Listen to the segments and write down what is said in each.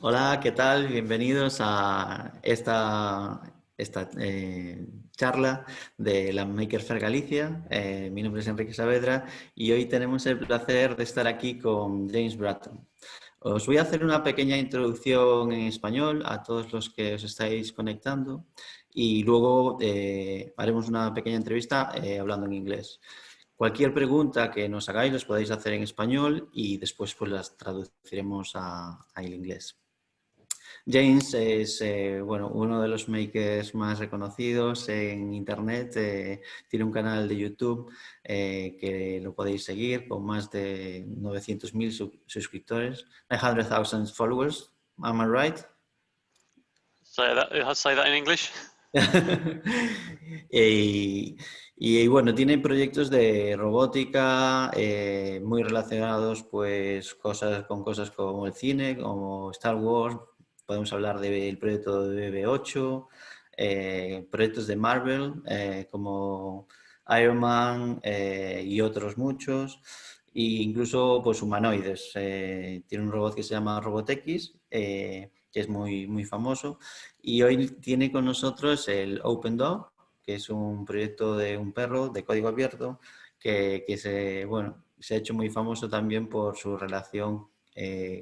Hola, ¿qué tal? Bienvenidos a esta charla de la Maker Faire Galicia. Mi nombre es Enrique Saavedra y hoy tenemos el placer de estar aquí con James Bratton. Os voy a hacer una pequeña introducción en español a todos los que os estáis conectando y luego haremos una pequeña entrevista hablando en inglés. Cualquier pregunta que nos hagáis los podéis hacer en español y después pues las traduciremos al inglés. James es bueno, uno de los makers más reconocidos en Internet. Tiene un canal de YouTube que lo podéis seguir con más de 900.000 suscriptores, 900,000 followers. Am I right? Say that in English. y, y, bueno, tiene proyectos de robótica muy relacionados pues con cosas como el cine, como Star Wars. Podemos hablar del proyecto de BB8, proyectos de Marvel como Iron Man y otros muchos, e incluso pues humanoides. Tiene un robot que se llama Robot X, que es muy famoso, y hoy tiene con nosotros el Openrobot, que es un proyecto de un perro de código abierto bueno, se ha hecho muy famoso también por su relación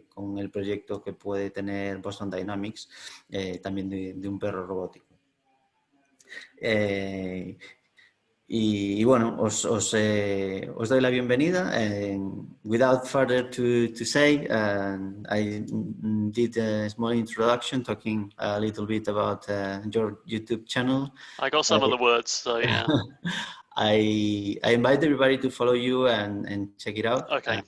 con el proyecto que puede tener Boston Dynamics, también de un perro robótico. Y bueno, os doy la bienvenida. Without further to say, I did a small introduction talking a little bit about your YouTube channel. I got some of the words, so yeah. I invite everybody to follow you and check it out. Okay.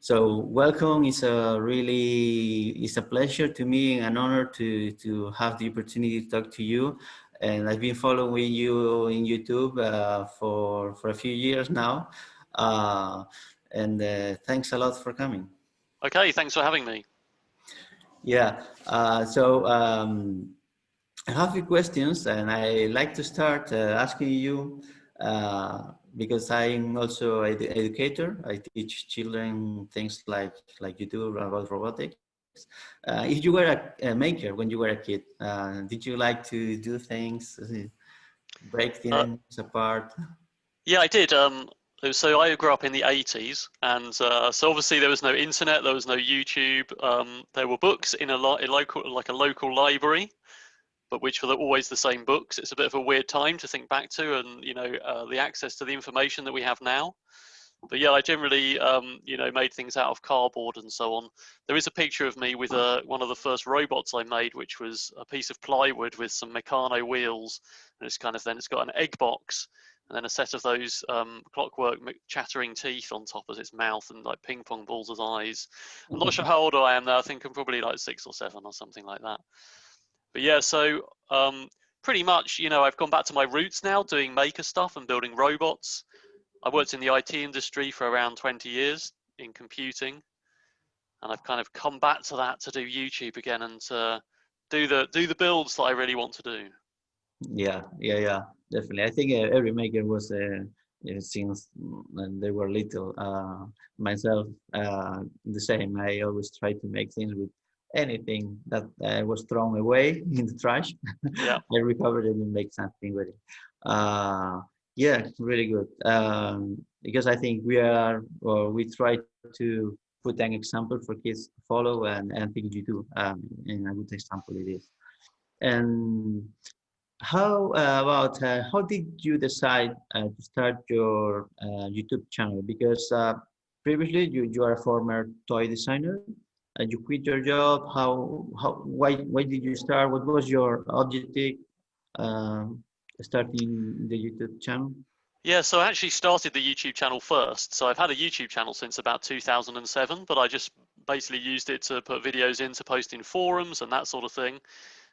So welcome. It's a pleasure to me and an honor to have the opportunity to talk to you. And I've been following you in YouTube for a few years now. And thanks a lot for coming. Okay, thanks for having me. Yeah. I have a few questions, and I like to start asking you because I'm also an educator. I teach children things like you do about robotics. If you were a maker when you were a kid, did you like to do things, break things apart? Yeah, I did. So I grew up in the 80s, and so obviously there was no internet, there was no YouTube. There were books in a local library, but which were always the same books. It's a bit of a weird time to think back to, and the access to the information that we have now. But yeah, I generally, made things out of cardboard and so on. There is a picture of me with one of the first robots I made, which was a piece of plywood with some Meccano wheels, and it's got an egg box, and then a set of those clockwork chattering teeth on top of its mouth, and like ping pong balls as eyes. I'm not sure how old I am now. I think I'm probably like 6 or 7 or something like that. But yeah, so pretty much, I've gone back to my roots now, doing maker stuff and building robots. I worked in the IT industry for around 20 years in computing, and I've kind of come back to that to do YouTube again and to do the builds that I really want to do. Yeah, definitely. I think every maker was since when they were little. Myself, the same. I always try to make things with anything that was thrown away in the trash. Yeah. I recovered it and make something with it. Yeah, really good. Because I think we try to put an example for kids to follow, and I think you do. And a good example it is. And how did you decide to start your YouTube channel? Because previously you are a former toy designer. You quit your job. Why did you start? What was your objective starting the YouTube channel? Yeah, so I actually started the YouTube channel first. So I've had a YouTube channel since about 2007, but I just basically used it to put videos in to post in forums and that sort of thing.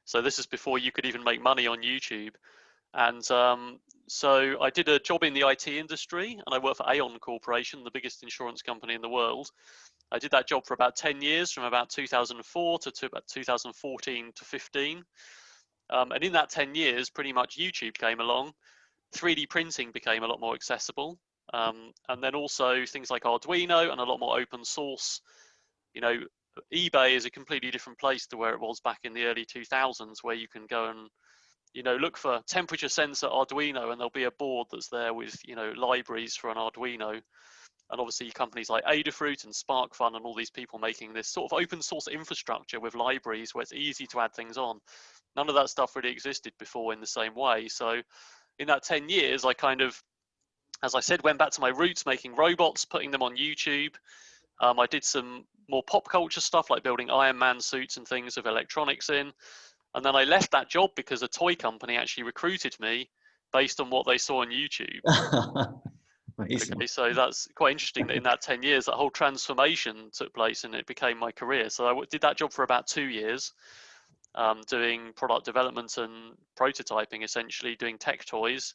So this is before you could even make money on YouTube. And so I did a job in the IT industry, and I worked for Aon Corporation, the biggest insurance company in the world. I did that job for about 10 years, from about 2004 to about 2014 to 15. And in that 10 years, pretty much YouTube came along. 3D printing became a lot more accessible. And then also things like Arduino and a lot more open source, eBay is a completely different place to where it was back in the early 2000s, where you can go and, you know, look for temperature sensor Arduino, and there'll be a board that's there with, you know, libraries for an Arduino. And obviously companies like Adafruit and SparkFun and all these people making this sort of open source infrastructure with libraries where it's easy to add things on. None of that stuff really existed before in the same way. So in that 10 years, I kind of, as I said, went back to my roots, making robots, putting them on YouTube. I did some more pop culture stuff like building Iron Man suits and things with electronics in. And then I left that job because a toy company actually recruited me based on what they saw on YouTube. Amazing. Okay, so that's quite interesting that in that 10 years, that whole transformation took place and it became my career. So I did that job for about 2 years, doing product development and prototyping, essentially doing tech toys.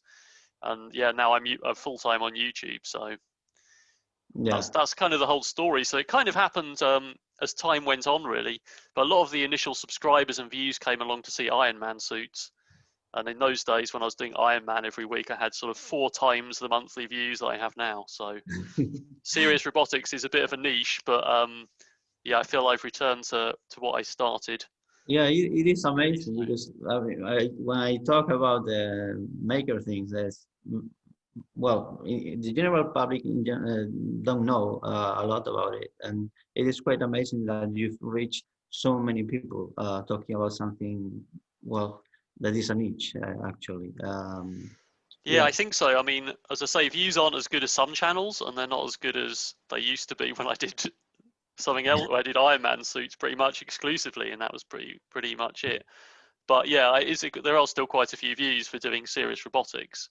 And yeah, now I'm full-time on YouTube. So Yeah. that's kind of the whole story. So it kind of happened as time went on, really. But a lot of the initial subscribers and views came along to see Iron Man suits. And in those days, when I was doing Iron Man every week, I had sort of 4 times the monthly views that I have now. So serious robotics is a bit of a niche, but yeah, I feel I've returned to what I started. Yeah, it is amazing because I mean, when I talk about the maker things, there's well, the general public don't know a lot about it, and it is quite amazing that you've reached so many people talking about something well that is a niche actually. Yeah, Yeah. I think so. I mean, as I say, views aren't as good as some channels, and they're not as good as they used to be when I did something else. I did Iron Man suits pretty much exclusively, and that was pretty much it. But yeah, there are still quite a few views for doing serious robotics.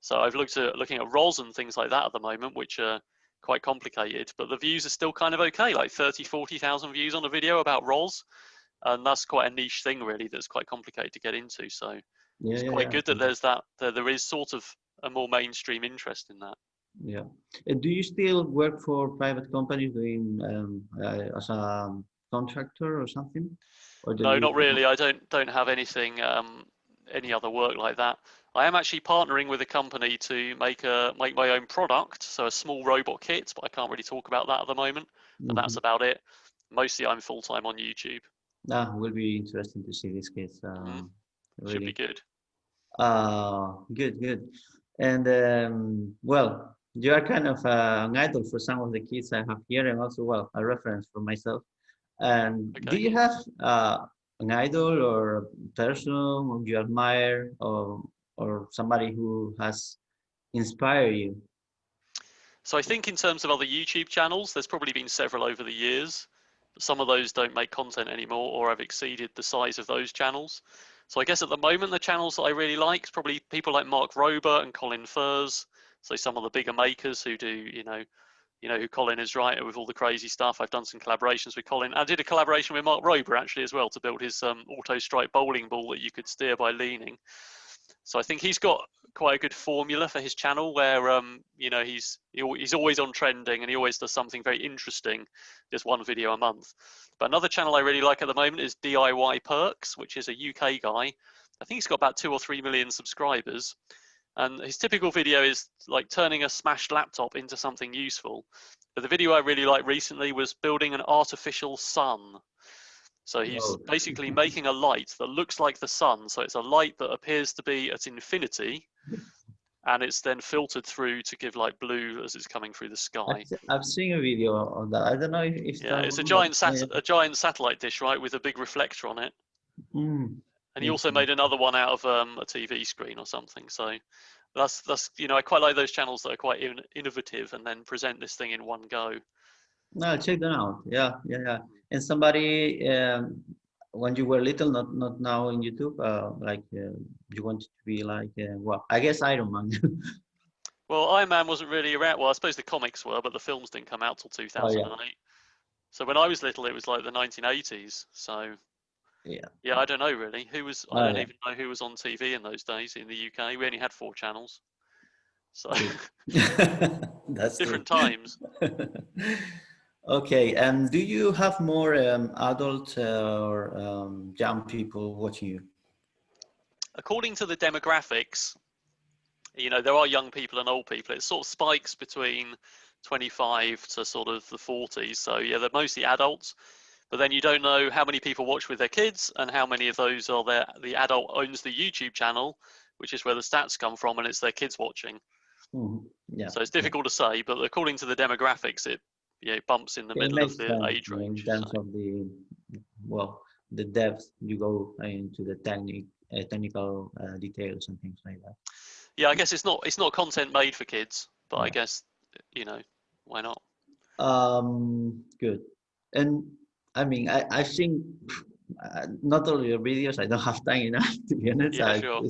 So I've looking at ROS and things like that at the moment, which are quite complicated, but the views are still kind of okay, like 30, 40,000 views on a video about ROS. And that's quite a niche thing, really, that's quite complicated to get into. So Yeah, it's yeah, quite yeah. good that there is sort of a more mainstream interest in that. Yeah. Do you still work for private companies doing as a contractor or something? Or do No, you? not really. I don't have anything, any other work like that. I am actually partnering with a company to make my own product, so a small robot kit, but I can't really talk about that at the moment. And that's Mhm. about it. Mostly, I'm full time on YouTube. Will be interesting to see these kids. Hmm. Should be Really. good. Good, good. And well, you are kind of an idol for some of the kids I have here, and also, well, a reference for myself. And do Okay. you have an idol or a person whom you admire, or somebody who has inspired you? So I think in terms of other YouTube channels, there's probably been several over the years, but some of those don't make content anymore or have exceeded the size of those channels. So I guess at the moment, the channels that I really like is probably people like Mark Rober and Colin Furze. So some of the bigger makers who do, you know who Colin is, right, with all the crazy stuff. I've done some collaborations with Colin. I did a collaboration with Mark Rober actually as well to build his auto strike bowling ball that you could steer by leaning. So I think he's got quite a good formula for his channel where you know he's always on trending and he always does something very interesting, just one video a month. But another channel I really like at the moment is DIY Perks, which is a UK guy. I think he's got about 2 or 3 million subscribers. And his typical video is like turning a smashed laptop into something useful. But the video I really liked recently was building an artificial sun. So he's Oh, basically making a light that looks like the sun. So it's a light that appears to be at infinity, and it's then filtered through to give like blue as it's coming through the sky. I've seen a video of that. I don't know if Yeah, that it's one, but a giant satellite dish, right, with a big reflector on it. mm, And he also okay. made another one out of a TV screen or something. So that's I quite like those channels that are quite innovative and then present this thing in one go. No, check them out. Yeah, yeah, yeah. And somebody, when you were little, not now in YouTube, like you wanted to be like, well, I guess Iron Man. Well, Iron Man wasn't really around. Well, I suppose the comics were, but the films didn't come out till Oh yeah, 2008. So when I was little, it was like the 1980s. So yeah. yeah, I don't know really. I Oh don't yeah, even know who was on TV in those days in the UK. We only had 4 channels. So true. That's true. different times. Okay, and do you have more adult or young people watching you? According to the demographics, there are young people and old people. It sort of spikes between 25 to sort of the 40s. So yeah, they're mostly adults. but then you don't know how many people watch with their kids and how many of those are the adult owns the YouTube channel, which is where the stats come from, and it's their kids watching. Yeah. So it's difficult to say, but according to the demographics, it bumps in the middle of Makes the sense, age in range. terms of the depth you go into the technical details and things like that. Yeah, I guess it's not content made for kids, but I guess, why not? Good. And I mean, I've seen not all your videos. I don't have time enough to be honest. Yeah, sure.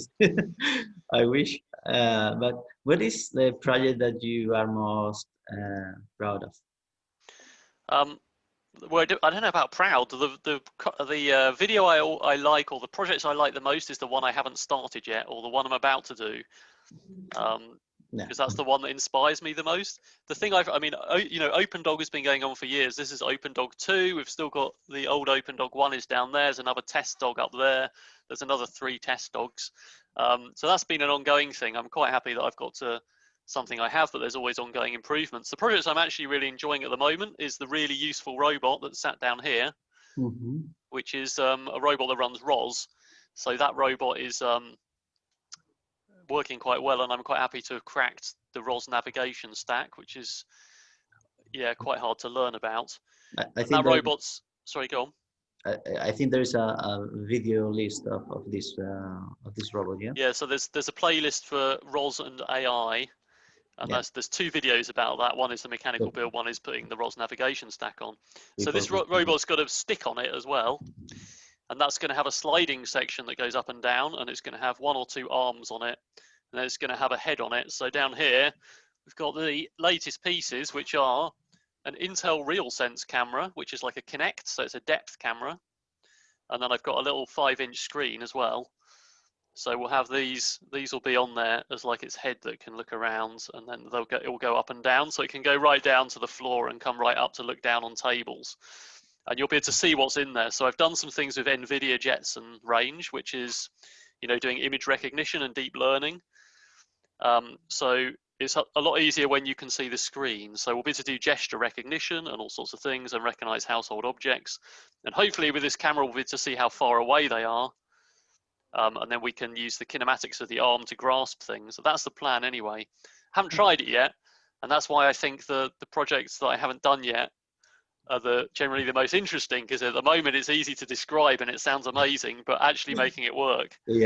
I wish. But what is the project that you are most proud of? Well, I don't know about proud. The video I like, or the projects I like the most, is the one I haven't started yet, or the one I'm about to do. Because that's the one that inspires me the most. The thing OpenDog has been going on for years. This is OpenDog 2. We've still got the old OpenDog 1 is down there. There's another test dog up there. There's another 3 test dogs. So that's been an ongoing thing. I'm quite happy that I've got to something I have, but there's always ongoing improvements. The projects I'm actually really enjoying at the moment is the really useful robot that's sat down here, which is a robot that runs ROS. So that robot is working quite well, and I'm quite happy to have cracked the ROS navigation stack, which is quite hard to learn about. I think that robot's sorry, go on. I think there's a video list of this robot. Yeah, so there's a playlist for ROS and AI, and there's 2 videos about that. One is the mechanical build, one is putting the ROS navigation stack on. So this robot's got a stick on it as well, and that's going to have a sliding section that goes up and down, and it's going to have 1 or 2 arms on it, and then it's going to have a head on it. So down here we've got the latest pieces, which are an Intel RealSense camera, which is like a Kinect, so it's a depth camera, and then I've got a little 5-inch screen as well. So we'll have these will be on there as like its head that can look around, and then it will go up and down, so it can go right down to the floor and come right up to look down on tables. And you'll be able to see what's in there. So I've done some things with NVIDIA Jetson Range, which is, doing image recognition and deep learning. So it's a lot easier when you can see the screen. So we'll be able to do gesture recognition and all sorts of things and recognize household objects. And hopefully with this camera, we'll be able to see how far away they are. And then we can use the kinematics of the arm to grasp things. So that's the plan anyway. Haven't tried it yet. And that's why I think the projects that I haven't done yet are generally the most interesting, because at the moment it's easy to describe and it sounds amazing, but actually making it work is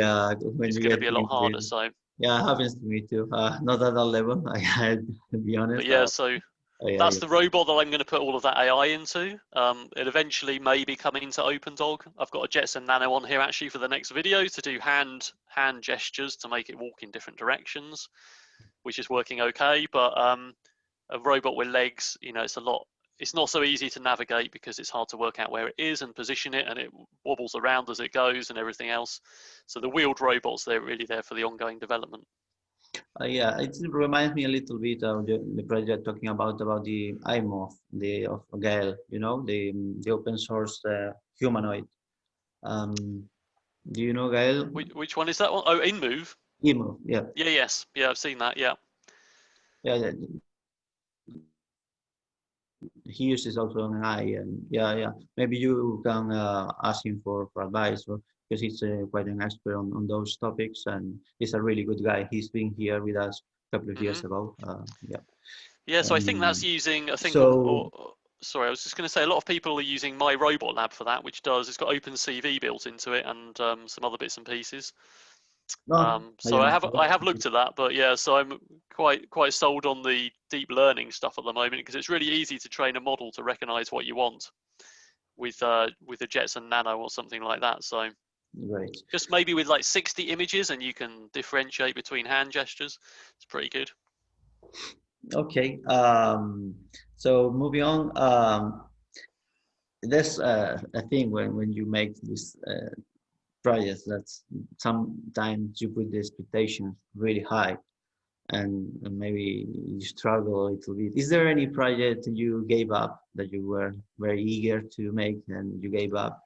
going to be a lot harder. So yeah, it happens to me too. Not at that level, I had to be honest. But yeah, so that's the robot that I'm going to put all of that AI into. It eventually may be coming to OpenDog. I've got a Jetson Nano on here actually for the next video to do hand gestures to make it walk in different directions, which is working okay. But a robot with legs, it's not so easy to navigate because it's hard to work out where it is and position it, and it wobbles around as it goes and everything else. So the wheeled robots, they're really there for the ongoing development. Yeah, it reminds me a little bit of the project talking about the iMoth, of Gael, the open source humanoid. Do you know Gael? Which one is that one? Oh, InMove. InMove, yeah. Yes, I've seen that. Yeah. He uses also an AI, and maybe you can ask him for advice, because he's quite an expert on those topics, and he's a really good guy. He's been here with us a couple of years ago. So I think that's using sorry, I was just going to say a lot of people are using My Robot Lab for that, which it's got OpenCV built into it and some other bits and pieces. So I have looked at that, but so I'm quite sold on the deep learning stuff at the moment, because it's really easy to train a model to recognize what you want with a Jetson Nano or something like that. So just maybe with like 60 images, and you can differentiate between hand gestures. It's pretty good. Okay. So moving on, there's a thing when you make this projects, that's sometimes you put the expectations really high, and maybe you struggle a little bit. Is there any project you gave up that you were very eager to make and you gave up?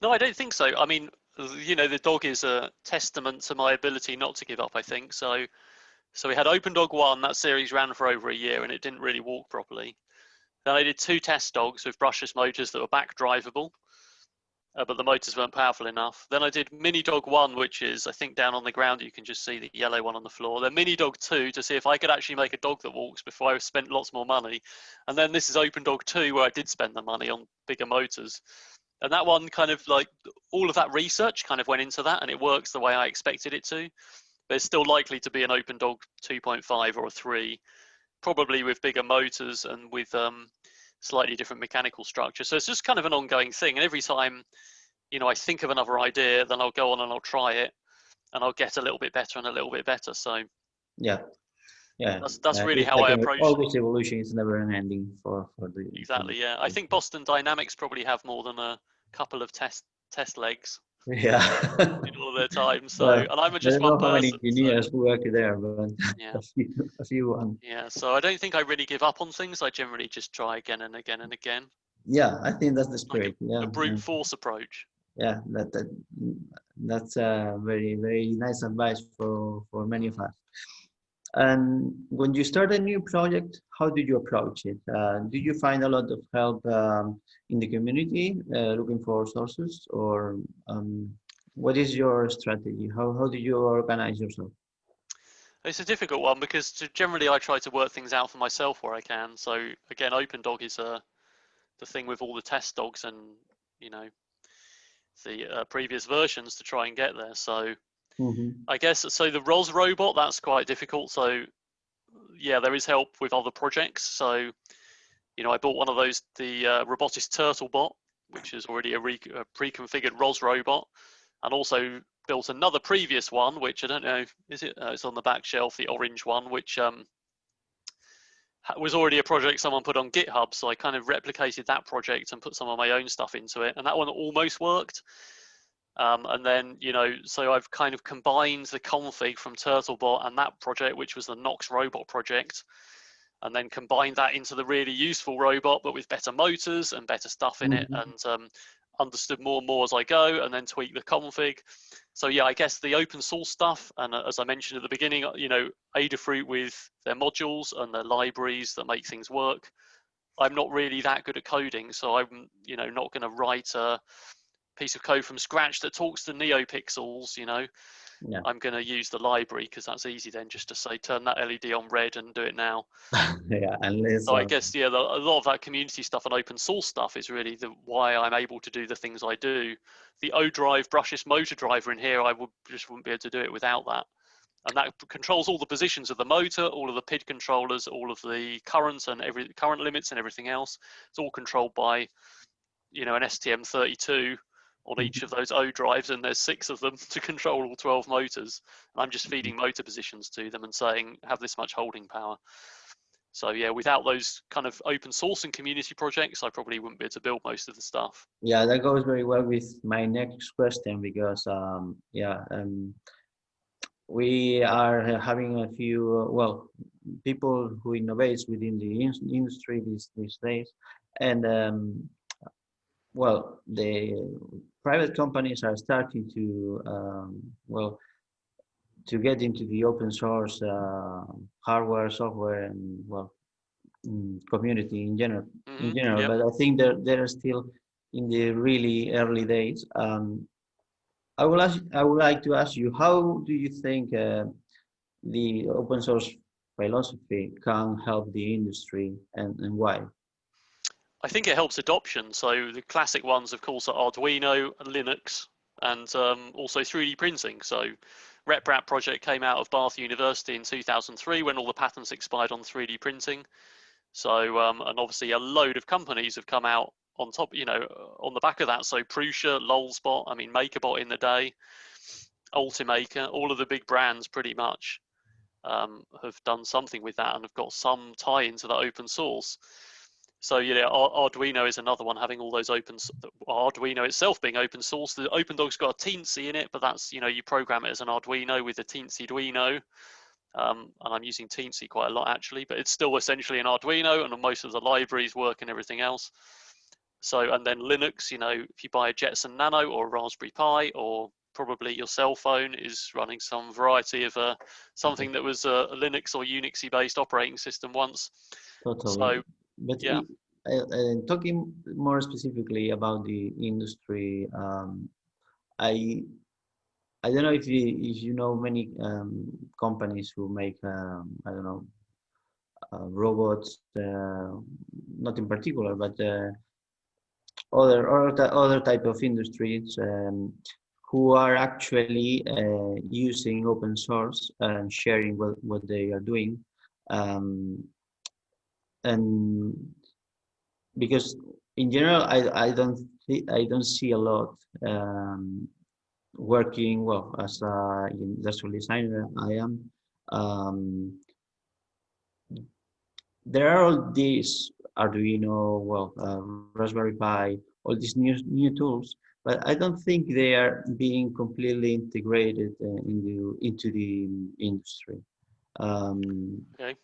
No, I don't think so. I mean, the dog is a testament to my ability not to give up, I think. So we had OpenDog 1, that series ran for over a year and it didn't really walk properly. Then I did 2 test dogs with brushless motors that were back drivable, but the motors weren't powerful enough. Then I did Mini Dog 1, which is, I think, down on the ground. You can just see the yellow one on the floor. Then Mini Dog 2 to see if I could actually make a dog that walks before I spent lots more money. And then this is Open Dog 2, where I did spend the money on bigger motors. And that one kind of like, all of that research kind of went into that, and it works the way I expected it to. But it's still likely to be an Open Dog 2.5 or a 3, probably with bigger motors and with slightly different mechanical structure. So it's just kind of an ongoing thing. And every time, you know, I think of another idea, then I'll go on and I'll try it, and I'll get a little bit better and a little bit better. So Yeah, yeah. that's really It's how like I approach always it. evolution is never an ending for the. Exactly. Yeah. I think Boston Dynamics probably have more than a couple of test legs Yeah. in all of their time. So, Well, and I'm I just don't one know how many person. So engineers work there, but yeah. a few one. Yeah. So I don't think I really give up on things. I generally just try again and again and again. Yeah, I think that's the Like spirit. Yeah, a brute force approach. yeah. That's a very nice advice for many of us. And when you start a new project, how do you approach it? Do you find a lot of help in the community looking for sources, or what is your strategy? How do you organize yourself? It's a difficult one because generally I try to work things out for myself where I can. So again, OpenDog is the thing with all the test dogs and, you know, the previous versions to try and get there. So Mm-hmm. I guess, so the ROS robot, that's quite difficult. So yeah, there is help with other projects. So, you know, I bought one of those, the Robotis Turtle Bot, which is already a pre-configured ROS robot, and also built another previous one, which I don't know, is it? It's on the back shelf, the orange one, which was already a project someone put on GitHub. So I kind of replicated that project and put some of my own stuff into it, and that one almost worked. And then, you know, so I've kind of combined the config from Turtlebot and that project, which was the Nox robot project, and then combined that into the really useful robot, but with better motors and better stuff in it, Mm-hmm. and understood more and more as I go, and then tweak the config. So yeah, I guess the open source stuff, and as I mentioned at the beginning, you know, Adafruit with their modules and their libraries that make things work. I'm not really that good at coding, so I'm, you know, not going to write a piece of code from scratch that talks to NeoPixels, you know. Yeah. I'm going to use the library because that's easy then, just to say turn that LED on red and do it now. Yeah, unless So I guess, yeah, a lot of that community stuff and open source stuff is really why I'm able to do the things I do. The O-Drive brushless motor driver in here, I just wouldn't be able to do it without that. And that controls all the positions of the motor, all of the PID controllers, all of the currents and current limits and everything else. It's all controlled by, you know, an STM32 on each of those O drives, and there's 6 of them to control all 12 motors. And I'm just feeding motor positions to them and saying, have this much holding power. So yeah, without those kind of open source and community projects, I probably wouldn't be able to build most of the stuff. Yeah, that goes very well with my next question because we are having a few people who innovates within the industry these days, and the private companies are starting to to get into the open source hardware, software, and community in general. Yep. But I think they're still in the really early days. I would like to ask you, how do you think the open source philosophy can help the industry, and why? I think it helps adoption. So the classic ones, of course, are Arduino, Linux, and also 3D printing. So RepRap project came out of Bath University in 2003 when all the patents expired on 3D printing. So, and obviously a load of companies have come out on top, you know, on the back of that. So Prusa, Lolsbot, I mean, MakerBot in the day, Ultimaker, all of the big brands pretty much have done something with that and have got some tie into the open source. So yeah, Arduino is another one having all those Arduino itself being open source. The OpenDog's got a Teensy in it, but that's, you know, you program it as an Arduino with a Teensy Arduino. And I'm using Teensy quite a lot actually, but it's still essentially an Arduino, and most of the libraries work and everything else. So, and then Linux, you know, if you buy a Jetson Nano or a Raspberry Pi, or probably your cell phone is running some variety of something that was a Linux or Unixy based operating system once. Totally. So But yeah. talking more specifically about the industry, I I don't know if you know many companies who make I don't know robots, not in particular, but other type of industries who are actually using open source and sharing what they are doing, um, and because in general I don't see a lot working well as a industrial designer I am. Um, there are all these Arduino, well, Raspberry Pi, all these new tools, but I don't think they are being completely integrated into the industry. Um, Okay.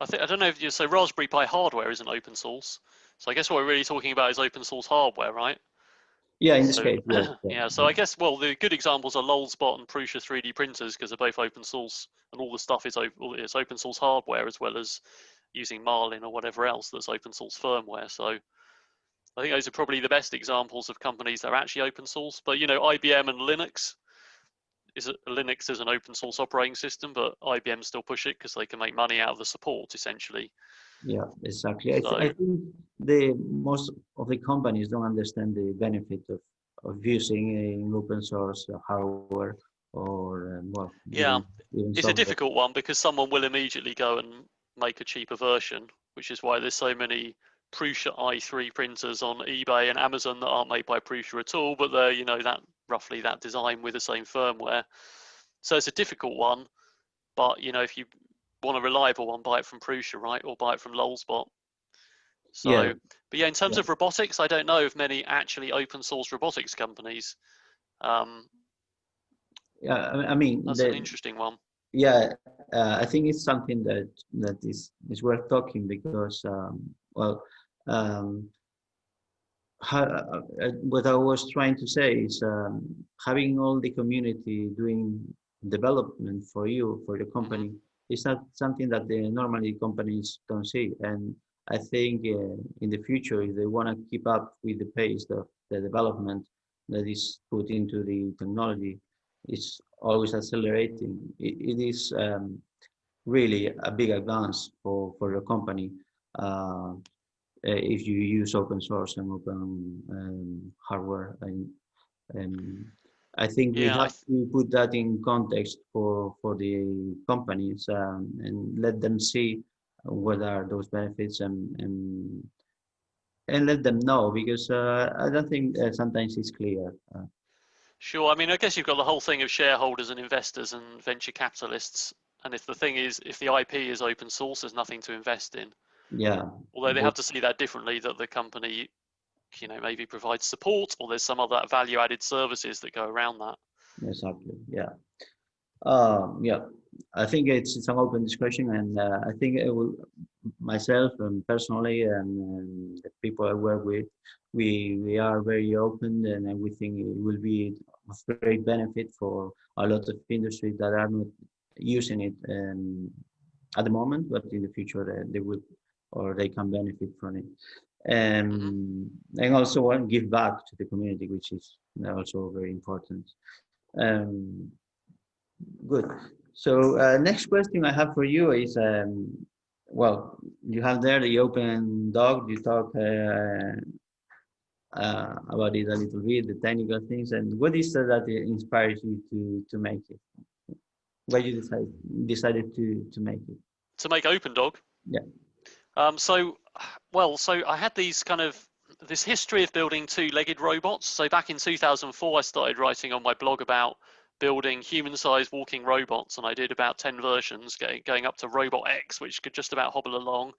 I don't know if you so Raspberry Pi hardware isn't open source. So I guess what we're really talking about is open source hardware, right? yeah, in this So case, yes, yeah, yeah, so yeah, I guess well the good examples are Lulzbot and Prusa 3D printers because they're both open source and all the stuff is it's open source hardware as well as using Marlin or whatever else that's open source firmware. So I think those are probably the best examples of companies that are actually open source. But you know, IBM and Linux is an open source operating system, but IBM still push it because they can make money out of the support essentially. yeah, exactly. I So think the most of the companies don't understand the benefit of using an open source hardware or well, yeah, even it's a software. difficult one because someone will immediately go and make a cheaper version, which is why there's so many Prusa i3 printers on eBay and Amazon that aren't made by Prusa at all, but they're that roughly that design with the same firmware. So it's a difficult one, but if you want a reliable one, buy it from Prusa, right, or buy it from Lulzbot. Yeah, So, but yeah, in terms yeah, of robotics, I don't know of many actually open source robotics companies. Um, yeah. I mean, that's an interesting one. yeah, I think it's something that is worth talking because well, um, what I was trying to say is having all the community doing development for you for the Hmm. company is not something that the normally companies don't see. And I think in the future, if they want to keep up with the pace of the development that is put into the technology, it's always accelerating. It is really a big advance for the company. Uh, if you use open source and open hardware. And I think we Yeah, have to put that in context for the companies and let them see what are those benefits and let them know because I don't think sometimes it's clear. sure. I mean, I guess you've got the whole thing of shareholders and investors and venture capitalists. And if the thing is, if the IP is open source, there's nothing to invest in. Yeah, Although they have to see that differently, that the company, maybe provides support or there's some other value added services that go around that. exactly. Yeah. Yeah, I think it's an open discussion, and I think it will, myself and personally, and the people I work with, we are very open, and we think it will be of great benefit for a lot of industries that are not using it at the moment, but in the future they will or they can benefit from it. Hmm. And also want to give back to the community, which is also very important. Um, Good. So next question I have for you is, well, you have there the open dog. You talk about it a little bit, the technical things, and what is it that inspires you to make it? Why you decided to make it? To make OpenDog. Yeah. So, so I had this history of building two-legged robots. So back in 2004, I started writing on my blog about building human-sized walking robots, and I did about 10 versions, going up to Robot X, which could just about hobble along,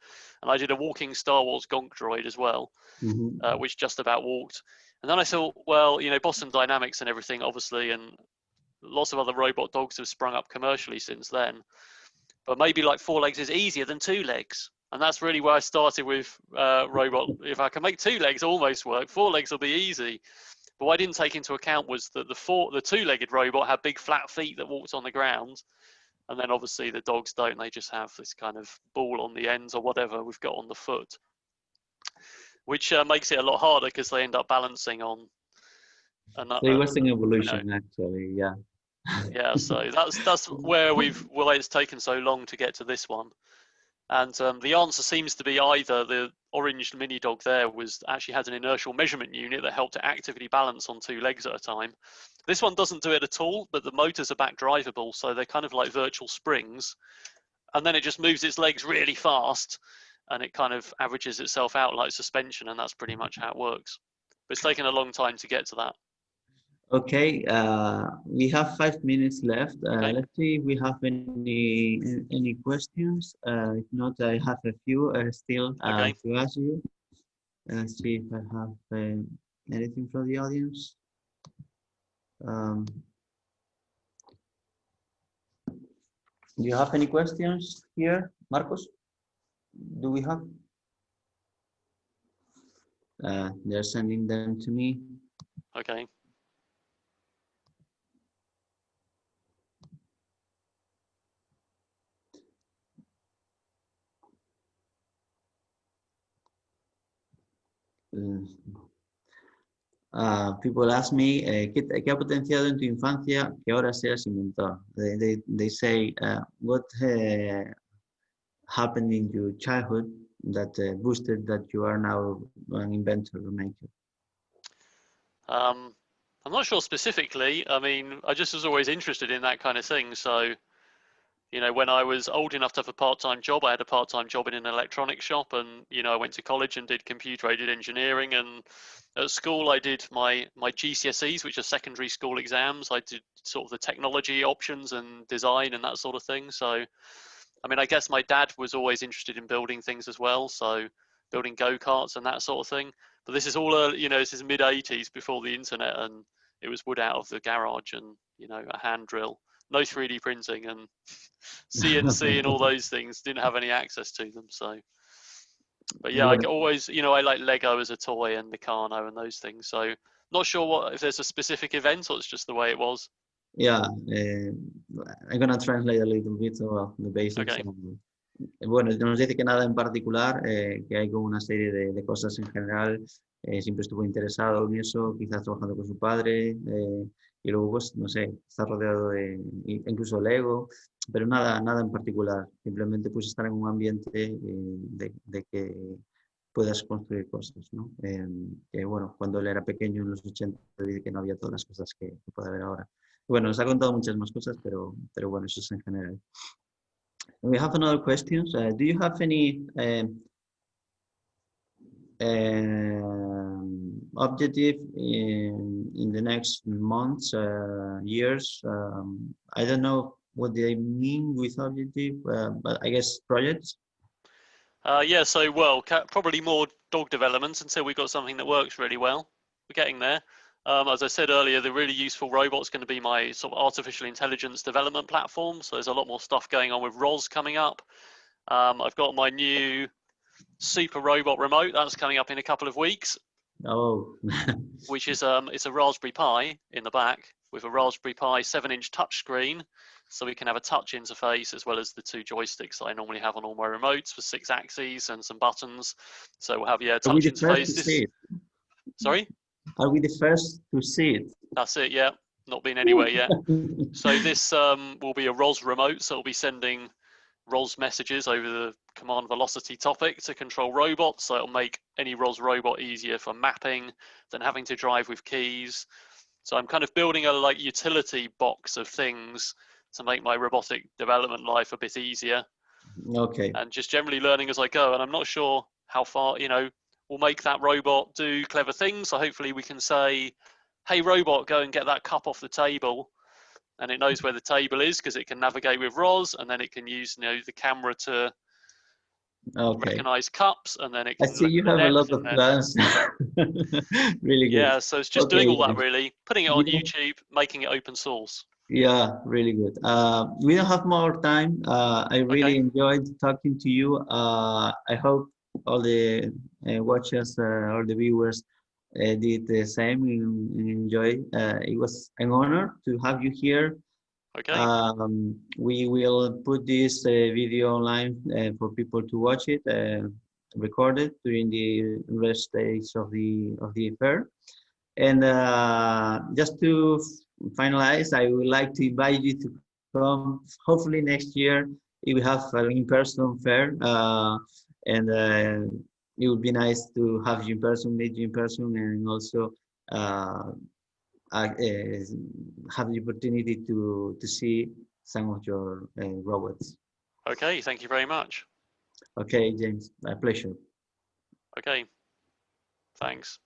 and I did a walking Star Wars Gonk droid as well, Mm-hmm. which just about walked. And then I thought, well, Boston Dynamics and everything, obviously, and lots of other robot dogs have sprung up commercially since then. But maybe like 4 legs is easier than 2 legs. And that's really where I started with robot. If I can make 2 legs almost work, 4 legs will be easy. But what I didn't take into account was that the two-legged robot had big flat feet that walked on the ground. And then obviously the dogs don't. They just have this kind of ball on the ends or whatever we've got on the foot. which makes it a lot harder because they end up balancing on. So it was an You know, evolution, actually. Yeah. yeah. So that's where it's taken so long to get to this one. And the answer seems to be either the orange mini dog there actually had an inertial measurement unit that helped it actively balance on 2 legs at a time. This one doesn't do it at all, but the motors are back drivable, so they're kind of like virtual springs. And then it just moves its legs really fast, and it kind of averages itself out like suspension, and that's pretty much how it works. But it's taken a long time to get to that. Okay, we have 5 minutes left. Okay. Let's see if we have any questions. If not, I have a few still Okay. to ask you. Let's see if I have anything from the audience. Do you have any questions here, Marcos? Do we have? They're sending them to me. Okay. People ask me, ¿qué ha potenciado en tu infancia que ahora seas inventor? They say, what happened in your childhood that boosted that you are now an inventor or maker? I'm not sure specifically. I mean, I just was always interested in that kind of thing. So, you know, when I was old enough to have a part-time job, I had a part-time job in an electronics shop, and you know, I went to college and did computer-aided engineering. And at school, I did my GCSEs, which are secondary school exams. I did sort of the technology options and design and that sort of thing. So, I mean, I guess my dad was always interested in building things as well. So, building go-karts and that sort of thing. But this is all, you know, this is mid-80s before the internet, and it was wood out of the garage and, you know, a hand drill. No 3D printing and CNC and all those things, didn't have any access to them. So, but yeah, I always, you know, I like Lego as a toy and Meccano and those things. So not sure if there's a specific event or it's just the way it was. Yeah, I'm gonna translate a little bit of the basics. Okay. Bueno, nos dice que nada en particular, que hay como una serie de cosas en general. Siempre estuvo interesado en eso, quizás trabajando con su padre, y luego, pues, no sé, está rodeado de incluso Lego, pero nada en particular. Simplemente, pues, estar en un ambiente de que puedas construir cosas, ¿no? Que, bueno, cuando él era pequeño, en los 80, dice que no había todas las cosas que puede haber ahora. Bueno, nos ha contado muchas más cosas, pero bueno, eso es en general. We have another question. Do you have any objective in the next months, years? I don't know what they mean with objective, but I guess projects. Yeah, so well, probably more dog development until we got something that works really well. We're getting there. As I said earlier, the really useful robot's going to be my sort of artificial intelligence development platform. So there's a lot more stuff going on with ROS coming up. I've got my new super robot remote that's coming up in a couple of weeks. Oh. Which is it's a Raspberry Pi in the back with a Raspberry Pi 7-inch touchscreen, so we can have a touch interface as well as the 2 joysticks that I normally have on all my remotes for 6 axes and some buttons. So we'll have touch interface. Sorry? Are we the first to see it? That's it, yeah. Not been anywhere yet. So this will be a ROS remote, so it'll be sending ROS messages over the command velocity topic to control robots. So it'll make any ROS robot easier for mapping than having to drive with keys. So I'm kind of building a like utility box of things to make my robotic development life a bit easier. Okay. And just generally learning as I go. And I'm not sure how far, you know, we'll make that robot do clever things. So hopefully we can say, hey, robot, go and get that cup off the table. And it knows where the table is because it can navigate with ROS, and then it can use, you know, the camera to recognize cups, and then it can. I see you have a lot of plans. Really good. Yeah, so it's just doing all that really, putting it on YouTube, making it open source. Yeah, really good. We don't have more time. I really enjoyed talking to you. I hope all the watchers, all the viewers did the same and enjoy. It was an honor to have you here. Okay. We will put this video online for people to watch it. recorded during the rest days of the fair. And just to finalize, I would like to invite you to come. Hopefully next year we have an in-person fair, and it would be nice to have you in person, meet you in person, and also uh, uh, have the opportunity to see some of your robots. Okay, thank you very much. Okay, James, a pleasure. Okay, thanks.